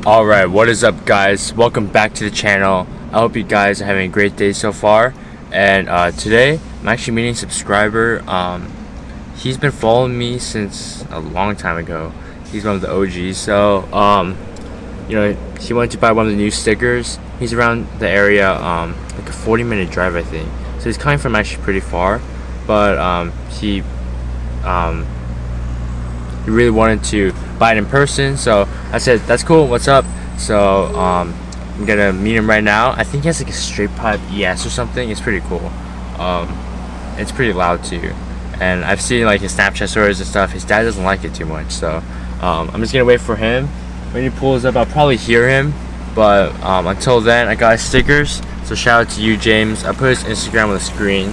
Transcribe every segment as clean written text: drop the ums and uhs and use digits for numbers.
Alright, what is up guys? Welcome back to the channel. I hope you guys are having a great day so far. And today I'm actually meeting a subscriber. He's been following me since a long time ago. He's one of the OGs. So you know, he wanted to buy one of the new stickers. He's around the area, like a 40-minute drive I think. So he's coming from actually pretty far. But he really wanted to buy it in person, so I said that's cool, what's up. So I'm gonna meet him right now. I think he has like a straight pipe ES or something. It's pretty cool. It's pretty loud too, and I've seen like his Snapchat stories and stuff. His dad doesn't like it too much, so I'm just gonna wait for him. When he pulls up I'll probably hear him, but until then I got his stickers. So shout out to you, James. I put his Instagram on the screen,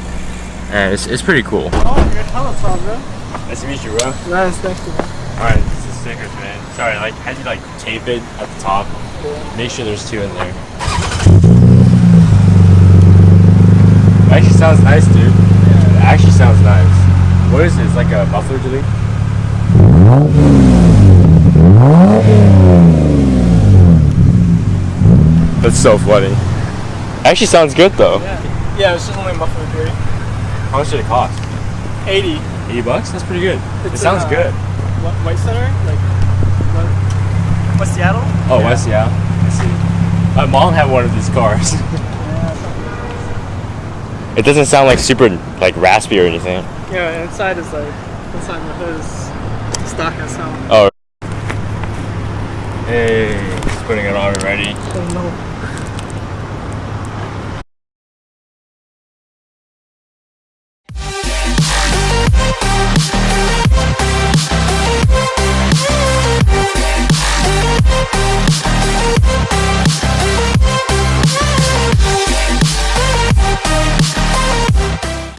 and it's pretty cool. Oh, you're hella tall, bro. Nice to meet you, bro. Nice, thank you. Alright, this is stickers, man. Sorry, like, had you like tape it at the top. Yeah. Make sure there's two in there. It actually sounds nice, dude. Yeah. It actually sounds nice. What is this? Like a muffler delete? That's so funny. It actually sounds good though. Yeah, it's just only muffler delete. How much did it cost? 80. $80? That's pretty good. It's it sounds good. White Center? Like, West Seattle? Oh, yeah. West Seattle? I see. My mom had one of these cars. It doesn't sound like super like raspy or anything. Yeah, inside is like, inside the hood is stock and sound. Oh. Hey, just putting it on already. Oh no.